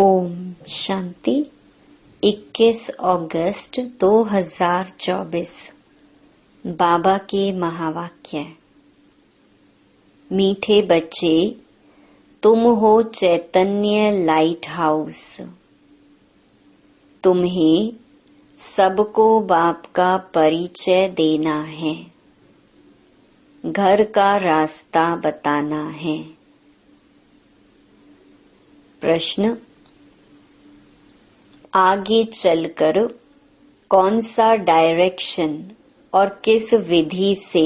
ओम शांति। 21 अगस्त 2024 बाबा के महावाक्य। मीठे बच्चे, तुम हो चैतन्य लाइट हाउस। तुम्हें सबको बाप का परिचय देना है, घर का रास्ता बताना है। प्रश्न: आगे चलकर कौन सा डायरेक्शन और किस विधि से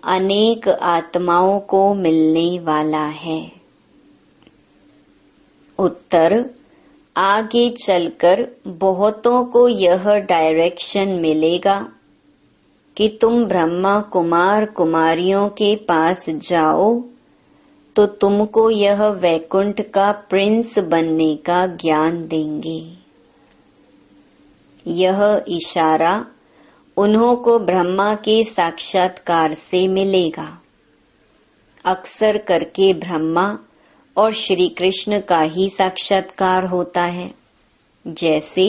अनेक आत्माओं को मिलने वाला है? उत्तर: आगे चलकर बहुतों को यह डायरेक्शन मिलेगा कि तुम ब्रह्मा कुमार कुमारियों के पास जाओ तो तुमको यह वैकुंठ का प्रिंस बनने का ज्ञान देंगे। यह इशारा उन्हों को ब्रह्मा के साक्षात्कार से मिलेगा। अक्सर करके ब्रह्मा और श्री कृष्ण का ही साक्षात्कार होता है। जैसे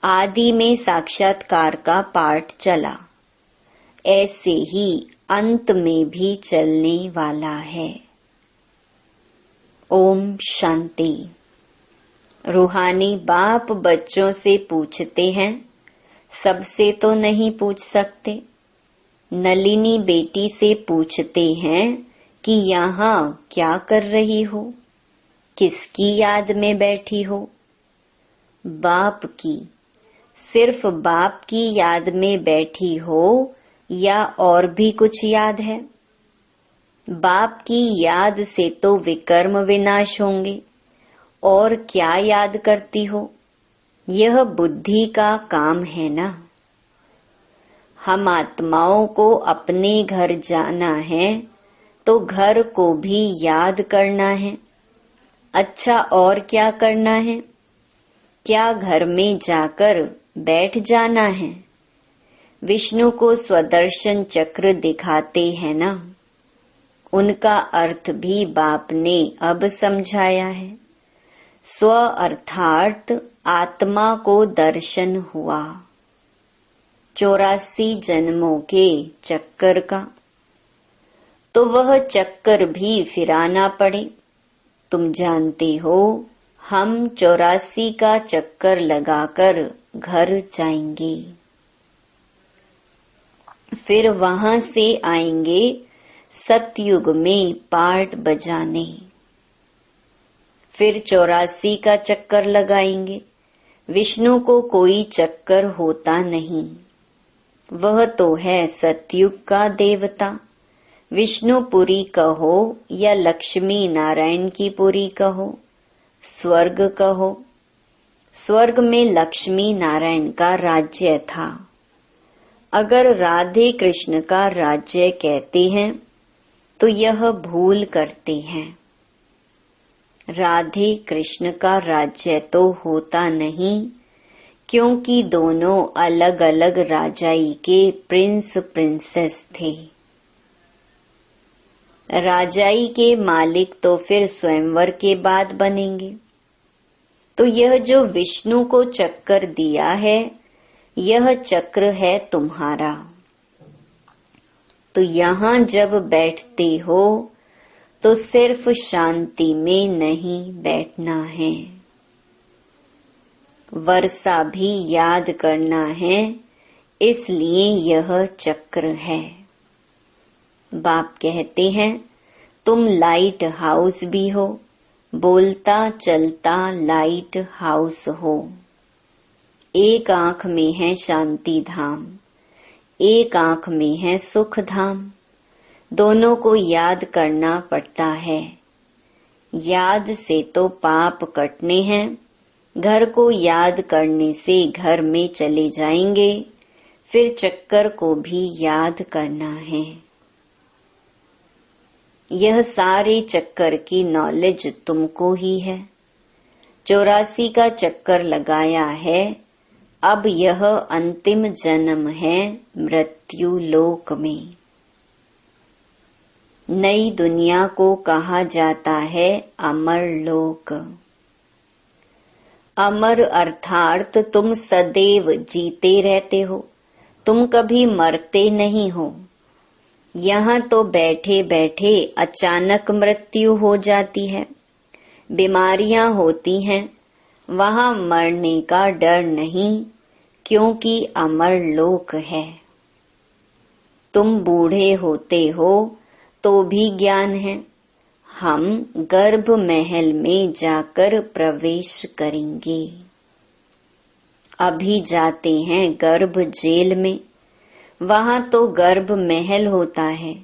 आदि में साक्षात्कार का पाठ चला, ऐसे ही अंत में भी चलने वाला है। ओम शांति। रूहानी बाप बच्चों से पूछते हैं, सबसे तो नहीं पूछ सकते। नलिनी बेटी से पूछते हैं कि यहाँ क्या कर रही हो, किसकी याद में बैठी हो? बाप की, सिर्फ बाप की याद में बैठी हो या और भी कुछ याद है? बाप की याद से तो विकर्म विनाश होंगे, और क्या याद करती हो? यह बुद्धि का काम है ना। हम आत्माओं को अपने घर जाना है तो घर को भी याद करना है। अच्छा, और क्या करना है? क्या घर में जाकर बैठ जाना है? विष्णु को स्वदर्शन चक्र दिखाते हैं ना, उनका अर्थ भी बाप ने अब समझाया है। स्व अर्थात आत्मा को दर्शन हुआ 84 जन्मों के चक्कर का, तो वह चक्कर भी फिराना पड़े। तुम जानते हो, हम 84 का चक्कर लगाकर घर जाएंगे, फिर वहां से आएंगे सतयुग में पार्ट बजाने। फिर 84 का चक्कर लगाएंगे। विष्णु को कोई चक्कर होता नहीं, वह तो है सतयुग का देवता। विष्णुपुरी कहो या लक्ष्मी नारायण की पुरी कहो, स्वर्ग कहो। स्वर्ग में लक्ष्मी नारायण का राज्य था। अगर राधे कृष्ण का राज्य कहते हैं तो यह भूल करते हैं। राधे कृष्ण का राज्य तो होता नहीं, क्योंकि दोनों अलग अलग राजाई के प्रिंस प्रिंसेस थे। राजाई के मालिक तो फिर स्वयंवर के बाद बनेंगे। तो यह जो विष्णु को चक्कर दिया है, यह चक्र है तुम्हारा। तो यहाँ जब बैठते हो तो सिर्फ शांति में नहीं बैठना है, वर्षा भी याद करना है। इसलिए यह चक्र है। बाप कहते हैं, तुम लाइट हाउस भी हो, बोलता चलता लाइट हाउस हो। एक आंख में है शांति धाम, एक आंख में है सुख धाम। दोनों को याद करना पड़ता है। याद से तो पाप कटने हैं, घर को याद करने से घर में चले जाएंगे। फिर चक्कर को भी याद करना है। यह सारे चक्कर की नॉलेज तुमको ही है। 84 का चक्कर लगाया है, अब यह अंतिम जन्म है मृत्यु लोक में। नई दुनिया को कहा जाता है अमर लोक। अमर अर्थात तुम सदैव जीते रहते हो, तुम कभी मरते नहीं हो। यहाँ तो बैठे बैठे अचानक मृत्यु हो जाती है, बीमारियां होती हैं, वहाँ मरने का डर नहीं, क्योंकि अमर लोक है। तुम बूढ़े होते हो तो भी ज्ञान है, हम गर्भ महल में जाकर प्रवेश करेंगे। अभी जाते हैं गर्भ जेल में, वहाँ तो गर्भ महल होता है,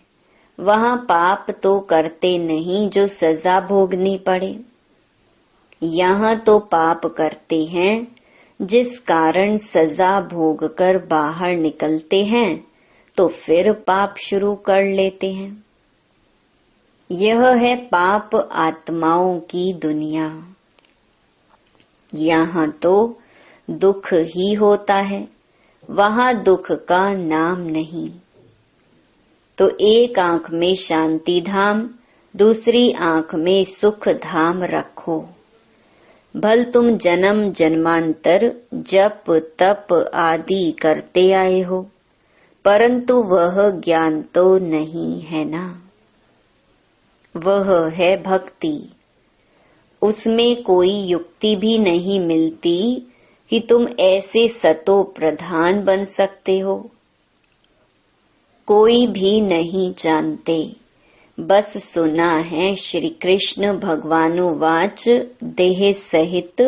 वहाँ पाप तो करते नहीं जो सजा भोगनी पड़े। यहाँ तो पाप करते हैं जिस कारण सजा भोग कर बाहर निकलते हैं तो फिर पाप शुरू कर लेते हैं। यह है पाप आत्माओं की दुनिया। यहाँ तो दुख ही होता है, वहाँ दुख का नाम नहीं। तो एक आंख में शांति धाम, दूसरी आंख में सुख धाम रखो। भल तुम जन्म जन्मांतर जप तप आदि करते आए हो, परंतु वह ज्ञान तो नहीं है ना। वह है भक्ति, उसमें कोई युक्ति भी नहीं मिलती कि तुम ऐसे सतो प्रधान बन सकते हो। कोई भी नहीं जानते, बस सुना है श्री कृष्ण भगवानुवाच देह सहित,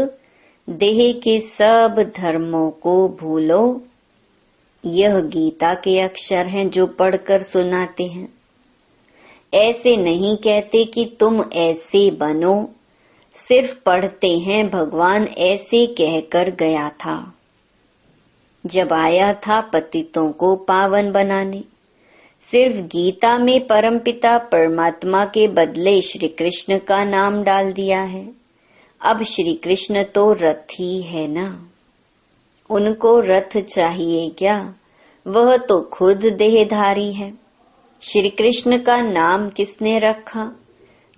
देह के सब धर्मों को भूलो। यह गीता के अक्षर हैं जो पढ़कर सुनाते हैं। ऐसे नहीं कहते कि तुम ऐसे बनो, सिर्फ पढ़ते हैं भगवान ऐसे कहकर गया था जब आया था पतितों को पावन बनाने। सिर्फ गीता में परमपिता परमात्मा के बदले श्री कृष्ण का नाम डाल दिया है। अब श्री कृष्ण तो रथ ही है ना, उनको रथ चाहिए क्या, वह तो खुद देहधारी है। श्री कृष्ण का नाम किसने रखा?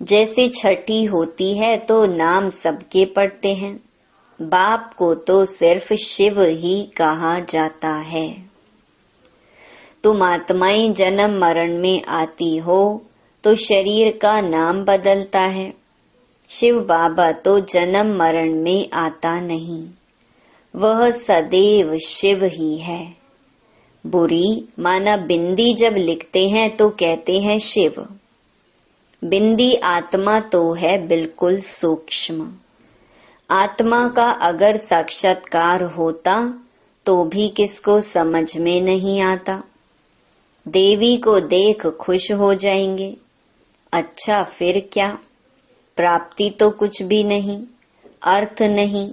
जैसे छठी होती है तो नाम सबके पड़ते हैं, बाप को तो सिर्फ शिव ही कहा जाता है। तुम आत्माएं जन्म मरण में आती हो तो शरीर का नाम बदलता है। शिव बाबा तो जन्म मरण में आता नहीं, वह सदैव शिव ही है। बुरी माना बिंदी जब लिखते हैं तो कहते हैं शिव। बिंदी आत्मा तो है बिल्कुल सूक्ष्म। आत्मा का अगर साक्षात्कार होता तो भी किसको समझ में नहीं आता। देवी को देख खुश हो जाएंगे, अच्छा फिर क्या, प्राप्ति तो कुछ भी नहीं, अर्थ नहीं।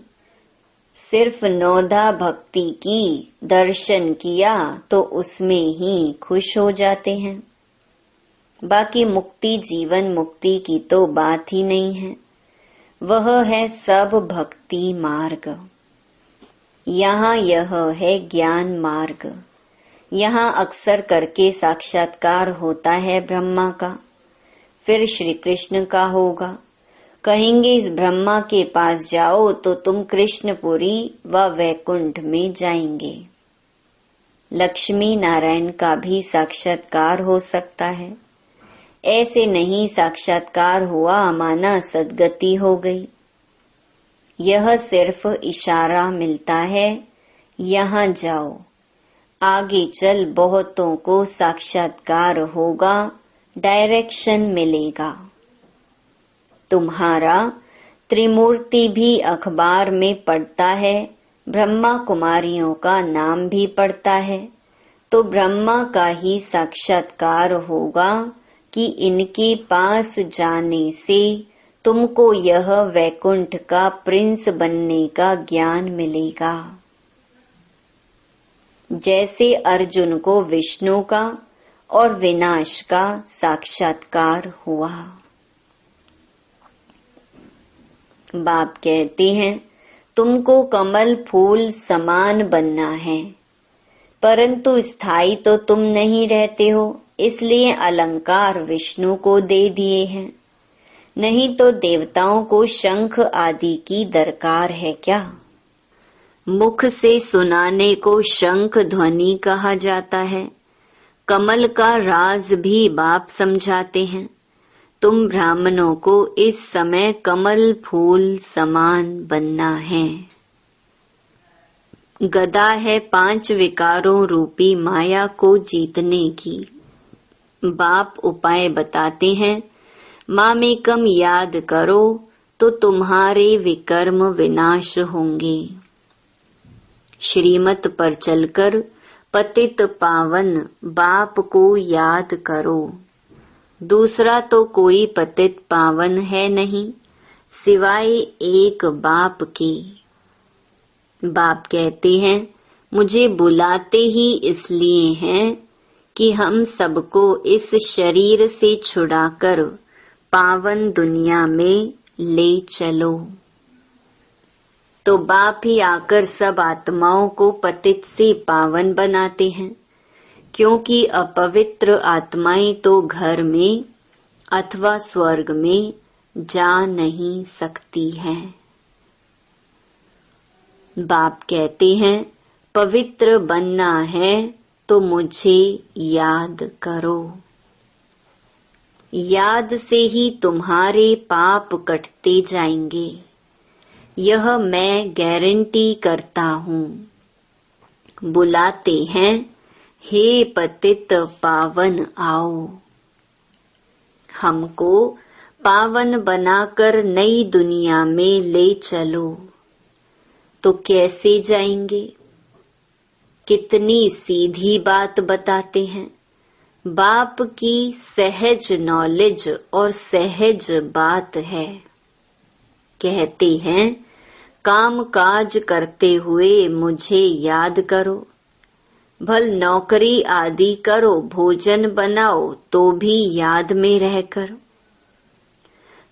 सिर्फ नौधा भक्ति की, दर्शन किया तो उसमें ही खुश हो जाते हैं। बाकी मुक्ति जीवन मुक्ति की तो बात ही नहीं है, वह है सब भक्ति मार्ग। यहाँ यह है ज्ञान मार्ग। यहाँ अक्सर करके साक्षात्कार होता है ब्रह्मा का, फिर श्री कृष्ण का होगा। कहेंगे इस ब्रह्मा के पास जाओ तो तुम कृष्णपुरी व वैकुंठ में जाएंगे। लक्ष्मी नारायण का भी साक्षात्कार हो सकता है। ऐसे नहीं साक्षात्कार हुआ माना सद्गति हो गई। यह सिर्फ इशारा मिलता है, यहाँ जाओ, आगे चल बहुतों को साक्षात्कार होगा, डायरेक्शन मिलेगा। तुम्हारा त्रिमूर्ति भी अखबार में पढ़ता है, ब्रह्मा कुमारियों का नाम भी पढ़ता है, तो ब्रह्मा का ही साक्षात्कार होगा कि इनके पास जाने से तुमको यह वैकुंठ का प्रिंस बनने का ज्ञान मिलेगा। जैसे अर्जुन को विष्णु का और विनाश का साक्षात्कार हुआ। बाप कहते हैं तुमको कमल फूल समान बनना है, परंतु स्थायी तो तुम नहीं रहते हो, इसलिए अलंकार विष्णु को दे दिए हैं। नहीं तो देवताओं को शंख आदि की दरकार है क्या? मुख से सुनाने को शंख ध्वनि कहा जाता है। कमल का राज भी बाप समझाते हैं। तुम ब्राह्मणों को इस समय कमल फूल समान बनना है। गदा है 5 विकारों रूपी माया को जीतने की। बाप उपाय बताते हैं। मामेकम याद करो तो तुम्हारे विकर्म विनाश होंगे। श्रीमत पर चलकर पतित पावन बाप को याद करो। दूसरा तो कोई पतित पावन है नहीं सिवाय एक बाप के। बाप कहते हैं मुझे बुलाते ही इसलिए हैं कि हम सबको इस शरीर से छुड़ाकर पावन दुनिया में ले चलो। तो बाप ही आकर सब आत्माओं को पतित से पावन बनाते हैं, क्योंकि अपवित्र आत्माएं तो घर में अथवा स्वर्ग में जा नहीं सकती हैं। बाप कहते हैं पवित्र बनना है तो मुझे याद करो। याद से ही तुम्हारे पाप कटते जाएंगे, यह मैं गारंटी करता हूँ। बुलाते हैं हे पतित पावन आओ। हमको पावन बनाकर नई दुनिया में ले चलो। तो कैसे जाएंगे? कितनी सीधी बात बताते हैं। बाप की सहज नॉलेज और सहज बात है। कहते हैं काम काज करते हुए मुझे याद करो। भल नौकरी आदि करो, भोजन बनाओ तो भी याद में रहकर।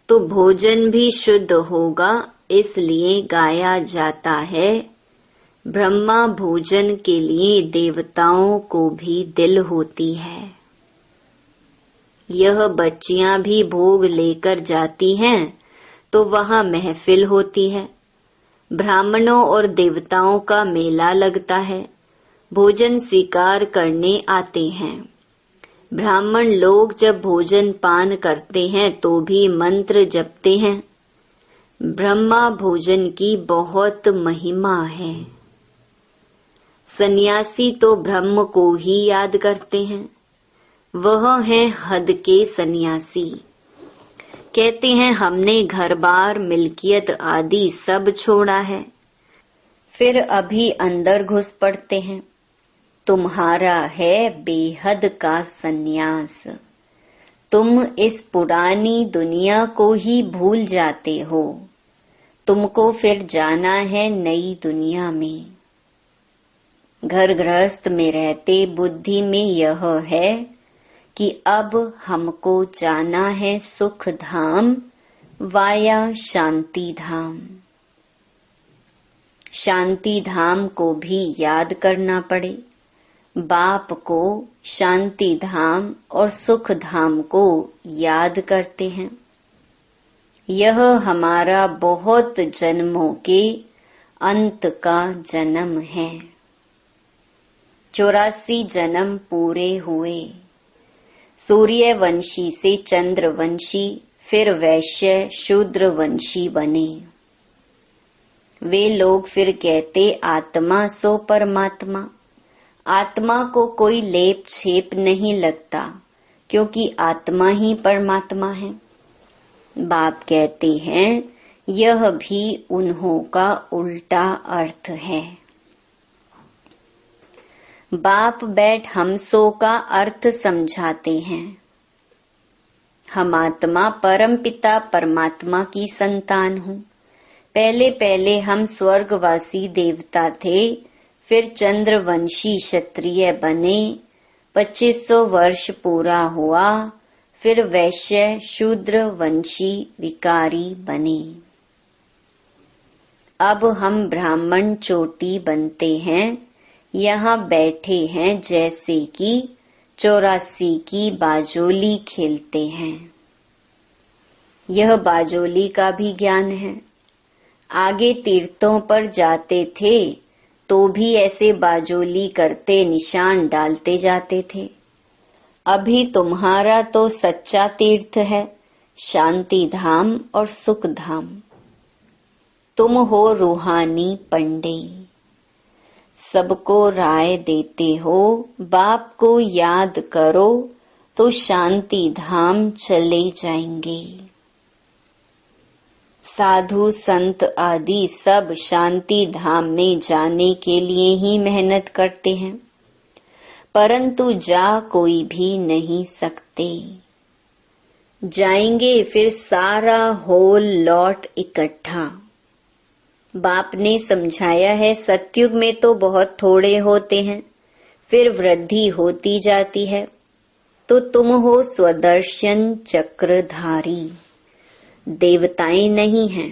तो भोजन भी शुद्ध होगा, इसलिए गाया जाता है ब्रह्मा भोजन के लिए देवताओं को भी दिल होती है। यह बच्चियां भी भोग लेकर जाती हैं तो वहां महफिल होती है। ब्राह्मणों और देवताओं का मेला लगता है। भोजन स्वीकार करने आते हैं। ब्राह्मण लोग जब भोजन पान करते हैं तो भी मंत्र जपते हैं। ब्रह्मा भोजन की बहुत महिमा है। सन्यासी तो ब्रह्म को ही याद करते हैं। वह हैं हद के सन्यासी। कहते हैं हमने घर बार मिल्कियत आदि सब छोड़ा है, फिर अभी अंदर घुस पड़ते हैं। तुम्हारा है बेहद का सन्यास। तुम इस पुरानी दुनिया को ही भूल जाते हो। तुमको फिर जाना है नई दुनिया में। घर गृहस्थ में रहते बुद्धि में यह है कि अब हमको जाना है सुख धाम वाया शांति धाम। शांति धाम को भी याद करना पड़े। बाप को शांति धाम और सुख धाम को याद करते हैं। यह हमारा बहुत जन्मों के अंत का जन्म है। 84 जन्म पूरे हुए। सूर्यवंशी से चंद्रवंशी, फिर वैश्य शूद्रवंशी बने। वे लोग फिर कहते आत्मा सो परमात्मा। आत्मा को कोई लेप छेप नहीं लगता, क्योंकि आत्मा ही परमात्मा है। बाप कहते हैं यह भी उन्हों का उल्टा अर्थ है। बाप बैठ हमसो का अर्थ समझाते हैं। हम आत्मा परम पिता परमात्मा की संतान हूँ। पहले पहले हम स्वर्गवासी देवता थे, फिर चंद्रवंशी क्षत्रिय बने। 2500 वर्ष पूरा हुआ, फिर वैश्य शूद्र वंशी विकारी बने। अब हम ब्राह्मण चोटी बनते हैं। यहाँ बैठे हैं जैसे कि 84 की बाजोली खेलते हैं। यह बाजोली का भी ज्ञान है। आगे तीर्थों पर जाते थे तो भी ऐसे बाजोली करते निशान डालते जाते थे। अभी तुम्हारा तो सच्चा तीर्थ है, शांति धाम और सुख धाम। तुम हो रूहानी पंडे, सबको राय देते हो, बाप को याद करो तो शांति धाम चले जाएंगे। साधु संत आदि सब शांति धाम में जाने के लिए ही मेहनत करते हैं, परंतु जा कोई भी नहीं सकते। जाएंगे फिर सारा होल लॉट इकट्ठा। बाप ने समझाया है, सतयुग में तो बहुत थोड़े होते हैं, फिर वृद्धि होती जाती है। तो तुम हो स्वदर्शन चक्रधारी, देवताएं नहीं हैं,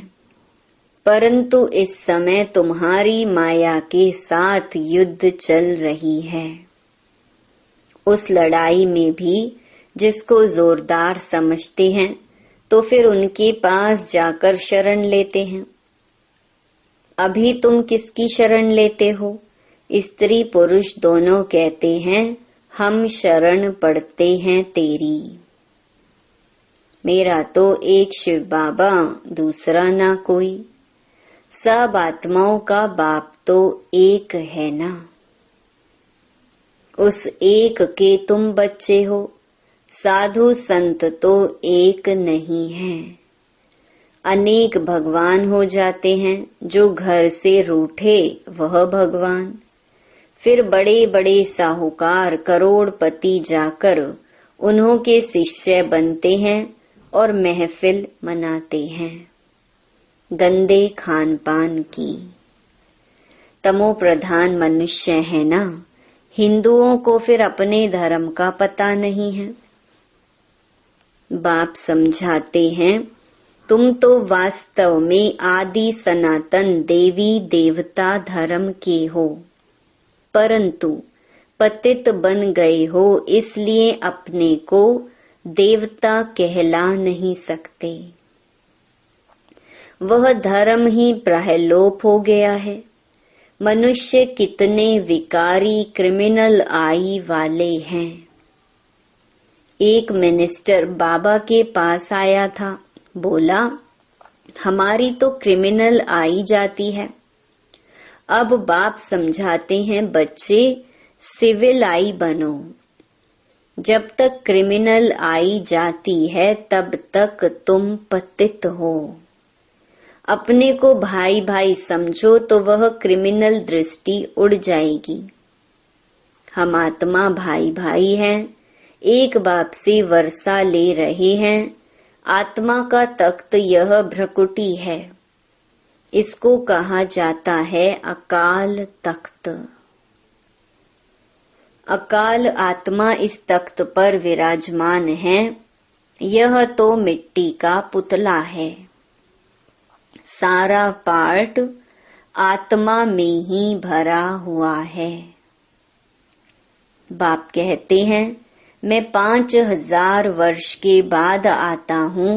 परंतु इस समय तुम्हारी माया के साथ युद्ध चल रही है। उस लड़ाई में भी जिसको जोरदार समझते हैं तो फिर उनके पास जाकर शरण लेते हैं। अभी तुम किसकी शरण लेते हो? स्त्री पुरुष दोनों कहते हैं, हम शरण पड़ते हैं तेरी। मेरा तो एक शिव बाबा, दूसरा ना कोई। सब आत्माओं का बाप तो एक है ना। उस एक के तुम बच्चे हो। साधु संत तो एक नहीं है, अनेक भगवान हो जाते हैं। जो घर से रूठे वह भगवान। फिर बड़े बड़े साहूकार करोड़पति जाकर उन्हों के शिष्य बनते हैं और महफिल मनाते हैं गंदे खान पान की। तमो प्रधान मनुष्य है ना। हिंदुओं को फिर अपने धर्म का पता नहीं है। बाप समझाते हैं, तुम तो वास्तव में आदि सनातन देवी देवता धर्म के हो, परंतु पतित बन गए हो, इसलिए अपने को देवता कहला नहीं सकते। वह धर्म ही प्रहलोप हो गया है। मनुष्य कितने विकारी क्रिमिनल आई वाले हैं। एक मिनिस्टर बाबा के पास आया था, बोला, हमारी तो क्रिमिनल आई जाती है। अब बाप समझाते हैं, बच्चे सिविल आई बनो। जब तक क्रिमिनल आई जाती है तब तक तुम पतित हो। अपने को भाई भाई समझो तो वह क्रिमिनल दृष्टि उड़ जाएगी। हम आत्मा भाई भाई हैं, एक बाप से वर्षा ले रहे हैं। आत्मा का तख्त यह भ्रकुटी है। इसको कहा जाता है अकाल तख्त। अकाल आत्मा इस तख्त पर विराजमान है। यह तो मिट्टी का पुतला है। सारा पार्ट आत्मा में ही भरा हुआ है। बाप कहते हैं, मैं 5000 वर्ष के बाद आता हूँ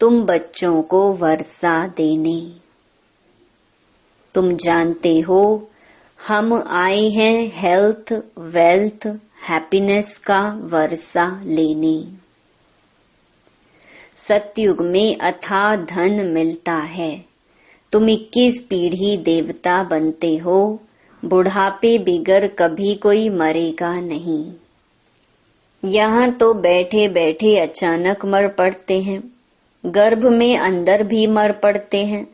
तुम बच्चों को वर्षा देने। तुम जानते हो हम आए हैं हेल्थ, वेल्थ, हैप्पीनेस का वर्षा लेने। सतयुग में अथाह धन मिलता है। तुम 21 पीढ़ी देवता बनते हो। बुढ़ापे बिगर कभी कोई मरेगा नहीं। यहाँ तो बैठे बैठे अचानक मर पड़ते हैं। गर्भ में अंदर भी मर पड़ते हैं।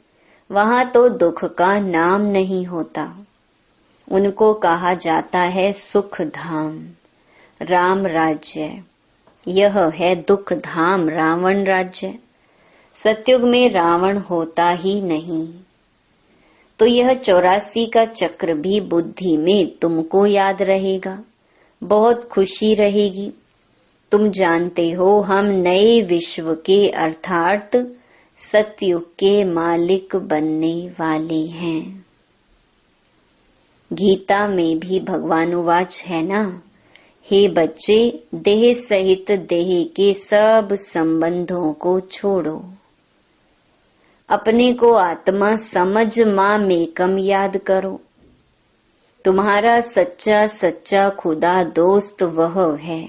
वहाँ तो दुख का नाम नहीं होता। उनको कहा जाता है सुख धाम, राम राज्य। यह है दुख धाम, रावण राज्य। सतयुग में रावण होता ही नहीं। तो यह 84 का चक्र भी बुद्धि में तुमको याद रहेगा। बहुत खुशी रहेगी। तुम जानते हो हम नए विश्व के अर्थात सतयुग के मालिक बनने वाले हैं। गीता में भी भगवानुवाच है ना, हे बच्चे, देह सहित देह के सब संबंधों को छोड़ो। अपने को आत्मा समझ मां मेकम याद करो। तुम्हारा सच्चा सच्चा खुदा दोस्त वह है।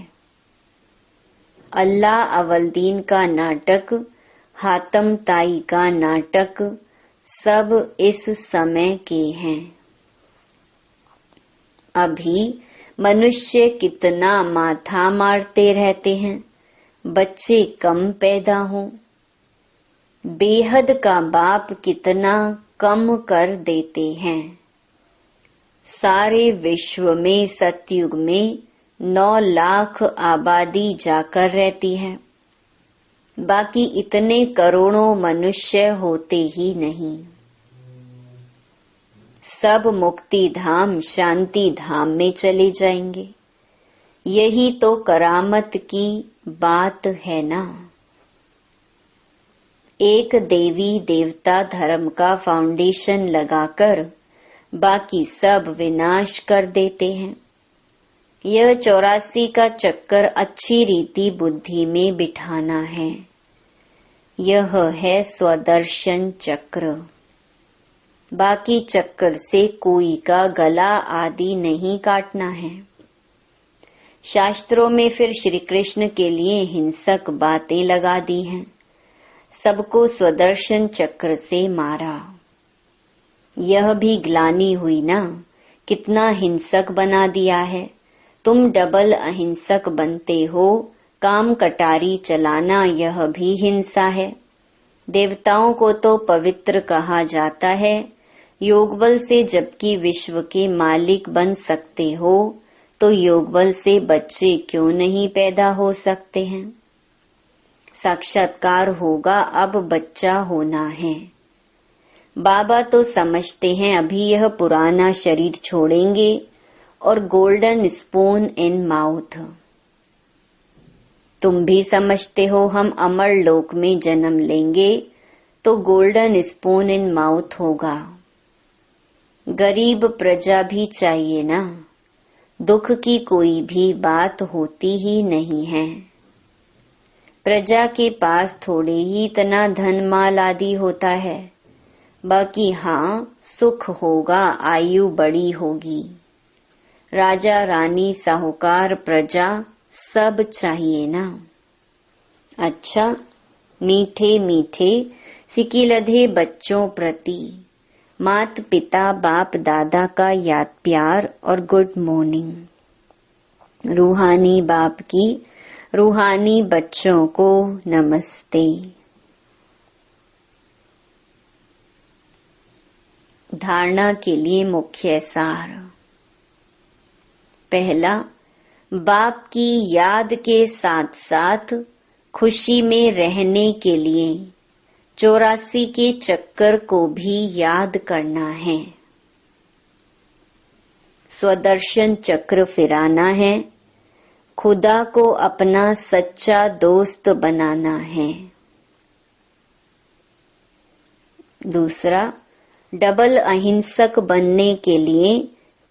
अल्लाह अवलदीन का नाटक, हातम ताई का नाटक सब इस समय के हैं। अभी मनुष्य कितना माथा मारते रहते हैं, बच्चे कम पैदा हों। बेहद का बाप कितना कम कर देते हैं। सारे विश्व में सतयुग में 9 लाख आबादी जाकर रहती है, बाकी इतने करोड़ों मनुष्य होते ही नहीं। सब मुक्ति धाम शांति धाम में चले जाएंगे। यही तो करामत की बात है ना। एक देवी देवता धर्म का फाउंडेशन लगाकर बाकी सब विनाश कर देते हैं। यह 84 का चक्कर अच्छी रीति बुद्धि में बिठाना है। यह है स्वदर्शन चक्र। बाकी चक्कर से कोई का गला आदि नहीं काटना है। शास्त्रों में फिर श्री कृष्ण के लिए हिंसक बातें लगा दी हैं। सबको स्वदर्शन चक्र से मारा। यह भी ग्लानि हुई ना, कितना हिंसक बना दिया है। तुम डबल अहिंसक बनते हो। काम कटारी चलाना यह भी हिंसा है। देवताओं को तो पवित्र कहा जाता है। योगबल से जबकि विश्व के मालिक बन सकते हो, तो योगबल से बच्चे क्यों नहीं पैदा हो सकते हैं। साक्षात्कार होगा, अब बच्चा होना है। बाबा तो समझते हैं अभी यह पुराना शरीर छोड़ेंगे और गोल्डन स्पून इन माउथ। तुम भी समझते हो हम अमर लोक में जन्म लेंगे तो गोल्डन स्पून इन माउथ होगा। गरीब प्रजा भी चाहिए ना। दुख की कोई भी बात होती ही नहीं है। प्रजा के पास थोड़े ही इतना धन माल आदि होता है। बाकी हाँ, सुख होगा, आयु बड़ी होगी। राजा रानी साहूकार प्रजा सब चाहिए ना। अच्छा, मीठे मीठे सिकिलधे बच्चों प्रति मात पिता बाप दादा का याद प्यार और गुड मॉर्निंग। रूहानी बाप की रूहानी बच्चों को नमस्ते। धारणा के लिए मुख्य सार। पहला, बाप की याद के साथ साथ खुशी में रहने के लिए 84 के चक्कर को भी याद करना है। स्वदर्शन चक्र फिराना है। खुदा को अपना सच्चा दोस्त बनाना है। दूसरा, डबल अहिंसक बनने के लिए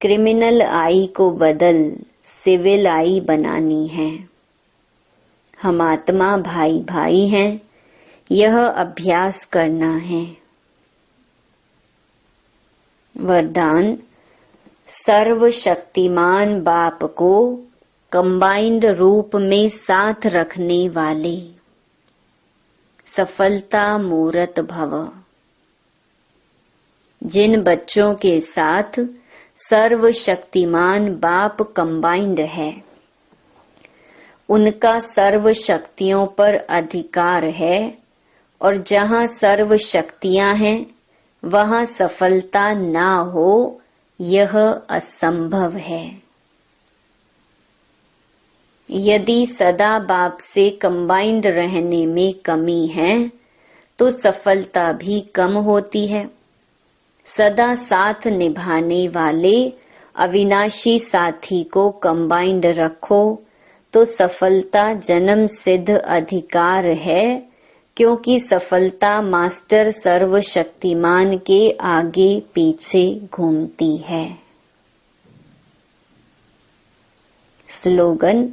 क्रिमिनल आई को बदल सिविल आई बनानी है। हम आत्मा भाई भाई हैं, यह अभ्यास करना है। वरदान, सर्वशक्तिमान बाप को कंबाइंड रूप में साथ रखने वाले सफलता मूर्त भव। जिन बच्चों के साथ सर्वशक्तिमान बाप कंबाइंड है, उनका सर्व शक्तियों पर अधिकार है, और जहाँ सर्व शक्तियां हैं वहाँ सफलता ना हो, यह असंभव है। यदि सदा बाप से कंबाइंड रहने में कमी है तो सफलता भी कम होती है। सदा साथ निभाने वाले अविनाशी साथी को कंबाइंड रखो तो सफलता जन्म सिद्ध अधिकार है, क्योंकि सफलता मास्टर सर्वशक्तिमान के आगे पीछे घूमती है। स्लोगन: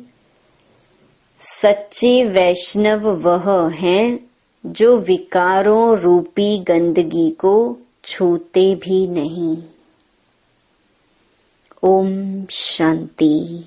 सच्चे वैष्णव वह हैं जो विकारों रूपी गंदगी को छूते भी नहीं। ओम शांति।